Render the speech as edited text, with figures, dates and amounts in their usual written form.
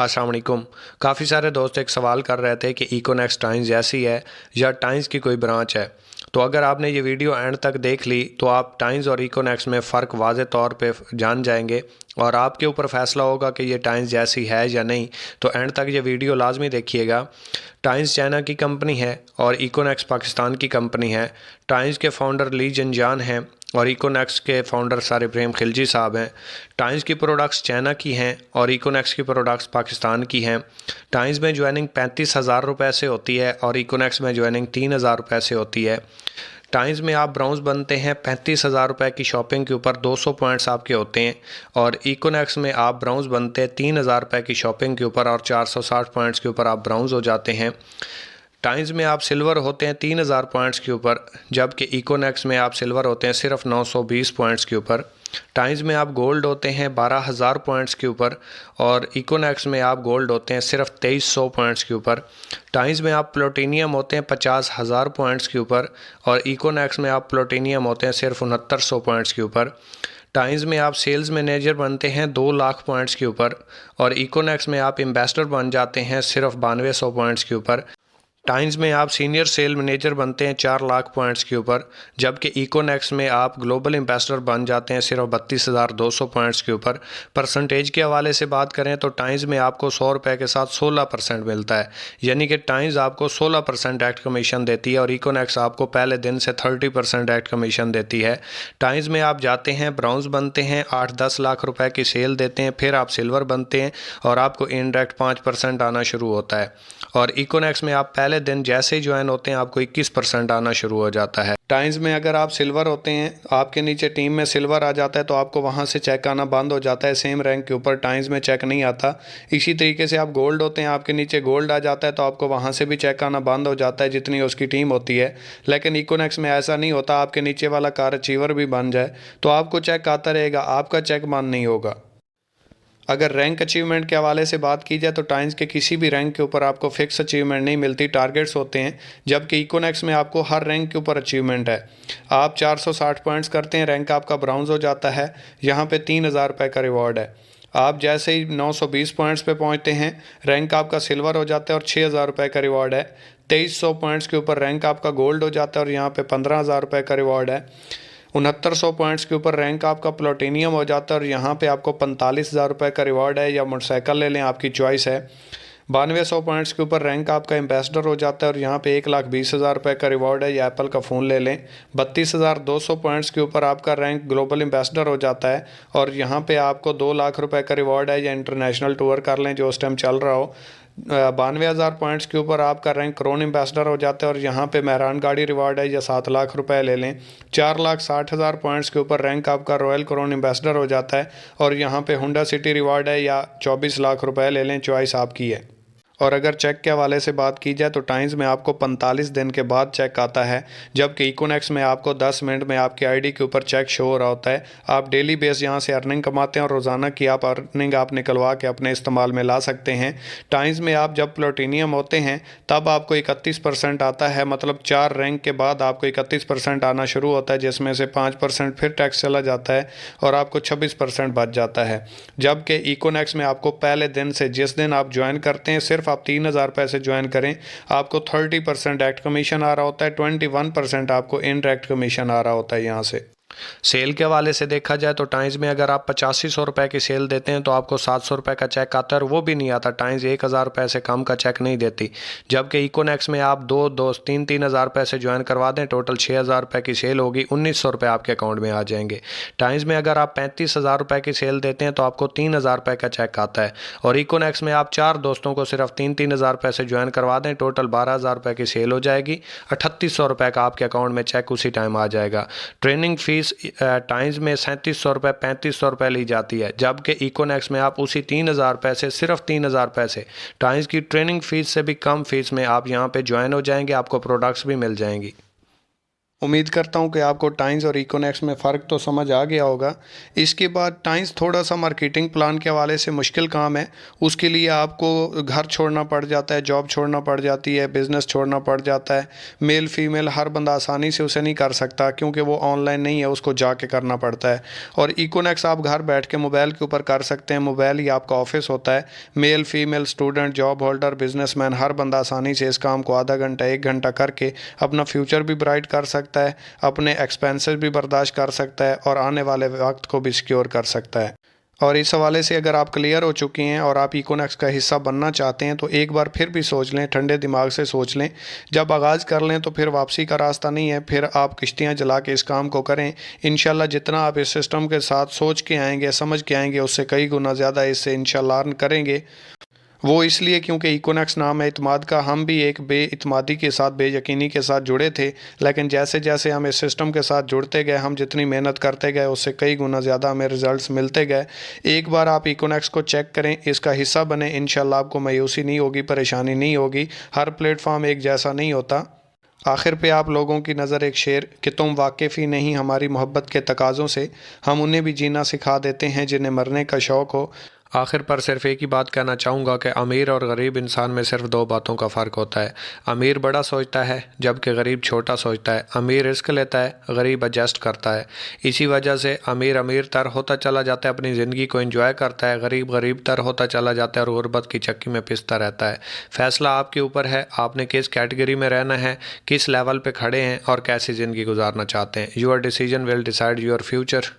अस्सलाम वालेकुम। काफ़ी सारे दोस्त एक सवाल कर रहे थे कि इकोनेक्स टाइम्स जैसी है या टाइम्स की कोई ब्रांच है। तो अगर आपने ये वीडियो एंड तक देख ली तो आप टाइम्स और इकोनेक्स में फ़र्क वाज़े तौर पे जान जाएंगे और आपके ऊपर फ़ैसला होगा कि ये टाइम्स जैसी है या नहीं। तो एंड तक ये वीडियो लाजमी देखिएगा। टाइम्स चाइना की कंपनी है और इकोनेक्स पाकिस्तान की कंपनी है। टाइम्स के फाउंडर ली जंजान हैं और इकोनेक्स के फाउंडर सार इब्राहिम खिलजी साहब हैं। टाइम्स की प्रोडक्ट्स चाइना की हैं और इकोनेक्स की प्रोडक्ट्स पाकिस्तान की हैं। टाइम्स में ज्वाइनिंग 35,000 रुपये से होती है और इकोनेक्स में ज्वाइनिंग 3,000 रुपये से होती है। टाइम्स में आप ब्राउन्स बनते हैं 35,000 रुपये की शॉपिंग के ऊपर 200 पॉइंट्स आपके होते हैं और इकोनेक्स में आप ब्राउन्स बनते हैं 3,000 रुपये की शॉपिंग के ऊपर और 460 पॉइंट्स के ऊपर आप ब्राउन्स हो जाते हैं। टाइम्स में आप सिल्वर होते हैं 3,000 पॉइंट्स के ऊपर, जबकि इकोनेक्स में आप सिल्वर होते हैं सिर्फ 920 पॉइंट्स के ऊपर। टाइम्स में आप गोल्ड होते हैं 12,000 पॉइंट्स के ऊपर और इकोनेक्स में आप गोल्ड होते हैं सिर्फ 2,300 पॉइंट्स के ऊपर। टाइम्स में आप प्लूटोनियम होते हैं 50,000 पॉइंट्स के ऊपर और इकोनेक्स में आप प्लूटोनियम होते हैं सिर्फ 6900 पॉइंट्स के ऊपर। टाइम्स में आप सेल्स मैनेजर बनते हैं 2 लाख पॉइंट्स के ऊपर और इकोनेक्स में आप एम्बेसडर बन जाते हैं सिर्फ 9200 पॉइंट्स के ऊपर। टाइम्स में आप सीनियर सेल मैनेजर बनते हैं 4 लाख पॉइंट्स के ऊपर, जबकि इकोनेक्स में आप ग्लोबल एम्बेसडर बन जाते हैं सिर्फ 32,200 पॉइंट्स के ऊपर। परसेंटेज के हवाले से बात करें तो टाइम्स में आपको 100 रुपये के साथ 16% मिलता है, यानी कि टाइम्स आपको 16% डायरेक्ट कमीशन देती है और इकोनेक्स आपको पहले दिन से 30% डायरेक्ट कमीशन देती है। टाइम्स में आप जाते हैं ब्राउन्स बनते हैं 8-10 लाख रुपए की सेल देते हैं, फिर आप सिल्वर बनते हैं और आपको इनडायरेक्ट 5% आना शुरू होता है और इकोनेक्स में आप पहले दिन जैसे ही ज्वाइन होते हैं आपको 21% आना शुरू हो जाता है। टाइम्स में अगर आप सिल्वर होते हैं, आपके नीचे टीम में सिल्वर आ जाता है तो आपको वहां से चेक आना बंद हो जाता है, सेम रैंक के ऊपर टाइम्स में चेक नहीं आता। इसी तरीके से आप गोल्ड होते हैं, आपके नीचे गोल्ड आ जाता है तो आपको वहां से भी चेक आना बंद हो जाता है जितनी उसकी टीम होती है। लेकिन इकोनेक्स में ऐसा नहीं होता, आपके नीचे वाला कार अचीवर भी बन जाए तो आपको चेक आता रहेगा, आपका चेक बंद नहीं होगा। अगर रैंक अचीवमेंट के हवाले से बात की जाए तो टाइम्स के किसी भी रैंक के ऊपर आपको फिक्स अचीवमेंट नहीं मिलती, टारगेट्स होते हैं, जबकि इकोनेक्स में आपको हर रैंक के ऊपर अचीवमेंट है। आप 460 पॉइंट्स करते हैं, रैंक आपका ब्राउन्स हो जाता है, यहाँ पे 3,000 रुपये का रिवॉर्ड है। आप जैसे ही 920 पॉइंट्स पे पहुँचते हैं, रैंक आपका सिल्वर हो जाता है और 6,000 रुपये का रिवॉर्ड है। 2,300 पॉइंट्स के ऊपर रैंक आपका गोल्ड हो जाता है और यहाँ पे 15,000 रुपये का रिवॉर्ड है। 6900 पॉइंट्स के ऊपर रैंक आपका प्लूटोनियम हो जाता है और यहाँ पे आपको 45,000 रुपये का रिवॉर्ड है, या मोटरसाइकिल ले लें, आपकी चॉइस है। 9200 पॉइंट्स के ऊपर रैंक आपका एम्बेसडर हो जाता है और यहाँ पे 1,20,000 रुपये का रिवॉर्ड है, या एप्पल का फ़ोन ले लें। 32,200 पॉइंट्स के ऊपर आपका रैंक ग्लोबल एम्बेसडर हो जाता है और यहाँ पे आपको 2 लाख रुपये का रिवॉर्ड है, या इंटरनेशनल टूर कर लें जो उस टाइम चल रहा हो। 92,000 पॉइंट्स के ऊपर आपका रैंक क्रोन एम्बेसडर हो जाता है और यहाँ पे मेहरान गाड़ी रिवार्ड है, या 7 लाख रुपए ले लें। 4,60,000 पॉइंट्स के ऊपर रैंक आपका रॉयल क्रोन एम्बेसडर हो जाता है और यहाँ पे हुंडा सिटी रिवार्ड है, या 24 लाख रुपए ले लें, चॉइस आपकी है। और अगर चेक के हवाले से बात की जाए तो टाइम्स में आपको 45 दिन के बाद चेक आता है, जबकि इकोनेक्स में आपको 10 मिनट में आपकी आईडी के ऊपर चेक शो हो रहा होता है। आप डेली बेस यहाँ से अर्निंग कमाते हैं और रोज़ाना की आप अर्निंग आप निकलवा के अपने इस्तेमाल में ला सकते हैं। टाइम्स में आप जब प्लूटोनियम होते हैं तब आपको 31% आता है, मतलब 4 रैंक के बाद आपको 31% आना शुरू होता है, जिसमें से 5% फिर टैक्स चला जाता है और आपको 26% बच जाता है। जबकि इकोनेक्स में आपको पहले दिन से, जिस दिन आप ज्वाइन करते हैं, सिर्फ आप 3,000 रुपये से ज्वाइन करें, आपको 30% डायरेक्ट कमीशन आ रहा होता है, 21% आपको इनडायरेक्ट कमीशन आ रहा होता है। यहाँ से सेल के हवाले से देखा जाए तो टाइम्स में अगर आप 8500 रुपये की सेल देते हैं तो आपको 700 रुपये का चेक आता है और वो भी नहीं आता। टाइम्स 1,000 रुपये से कम का चेक नहीं देती, जबकि इकोनेक्स में आप 3,000 रुपये से ज्वाइन करवा दें, टोटल 6,000 रुपये की सेल होगी, 1,900 रुपये आपके अकाउंट में आ जाएंगे। टाइम्स में अगर आप 35,000 रुपये की सेल देते हैं तो आपको 3,000 रुपये का चेक आता है और इकोनेक्स में आप 4 दोस्तों को सिर्फ 3,000 रुपये से ज्वाइन करवा दें, टोटल 12,000 रुपये की सेल हो जाएगी, 3,800 रुपये का आपके अकाउंट में चेक उसी टाइम आ जाएगा। ट्रेनिंग फीस टाइम्स में 3,700 रुपये 3,500 रुपये ली जाती है, जबकि इकोनेक्स में आप उसी 3,000 रुपये से, सिर्फ 3,000 रुपये से, टाइम्स की ट्रेनिंग फीस से भी कम फीस में आप यहाँ पे ज्वाइन हो जाएंगे, आपको प्रोडक्ट्स भी मिल जाएंगी। उम्मीद करता हूँ कि आपको टाइम्स और इकोनेक्स में फ़र्क तो समझ आ गया होगा। इसके बाद टाइम्स थोड़ा सा मार्केटिंग प्लान के हवाले से मुश्किल काम है। उसके लिए आपको घर छोड़ना पड़ जाता है, जॉब छोड़ना पड़ जाती है, बिज़नेस छोड़ना पड़ जाता है। मेल फीमेल हर बंदा आसानी से उसे नहीं कर सकता, क्योंकि वो ऑनलाइन नहीं है, उसको जाके करना पड़ता है। और इकोनेक्स आप घर बैठ के मोबाइल के ऊपर कर सकते हैं। मोबाइल ही आपका ऑफिस होता है। Male female, student, job holder, businessman, हर बंदा आसानी से इस काम को आधा घंटा 1 घंटा करके अपना फ्यूचर भी ब्राइट कर सकता है, अपने एक्सपेंसेस भी बर्दाश्त कर सकता है और आने वाले वक्त को भी सिक्योर कर सकता है। और इस हवाले से अगर आप क्लियर हो चुके हैं और आप इकोनेक्स का हिस्सा बनना चाहते हैं तो एक बार फिर भी सोच लें, ठंडे दिमाग से सोच लें। जब आगाज़ कर लें तो फिर वापसी का रास्ता नहीं है, फिर आप किश्तियाँ जला के इस काम को करें। इंशाल्लाह जितना आप इस सिस्टम के साथ सोच के आएंगे, समझ के आएंगे, उससे कई गुना ज़्यादा इससे इंशाल्लाह अर्न करेंगे। वो इसलिए क्योंकि इकोनेक्स नाम है इत्माद का। हम भी एक बेइत्मादी के साथ, बेयकीनी के साथ जुड़े थे, लेकिन जैसे जैसे हम इस सिस्टम के साथ जुड़ते गए, हम जितनी मेहनत करते गए उससे कई गुना ज़्यादा हमें रिजल्ट्स मिलते गए। एक बार आप इकोनेक्स को चेक करें, इसका हिस्सा बने, इंशाल्लाह आपको मायूसी नहीं होगी, परेशानी नहीं होगी। हर प्लेटफॉर्म एक जैसा नहीं होता। आखिर पे आप लोगों की नज़र एक शेर कि तुम वाकिफ़ ही नहीं हमारी मोहब्बत के तकाज़ों से, हम उन्हें भी जीना सिखा देते हैं जिन्हें मरने का शौक़ हो। आखिर पर सिर्फ एक ही बात कहना चाहूँगा कि अमीर और गरीब इंसान में सिर्फ दो बातों का फ़र्क होता है। अमीर बड़ा सोचता है जबकि गरीब छोटा सोचता है। अमीर रिस्क लेता है, गरीब एडजस्ट करता है। इसी वजह से अमीर अमीर तर होता चला जाता है, अपनी ज़िंदगी को एंजॉय करता है। गरीब गरीब तर होता चला जाता है और गुर्बत की चक्की में पिसता रहता है। फ़ैसला आपके ऊपर है, आपने किस कैटेगरी में रहना है, किस लेवल पे खड़े हैं और कैसी ज़िंदगी गुजारना चाहते हैं। Your decision will decide your future.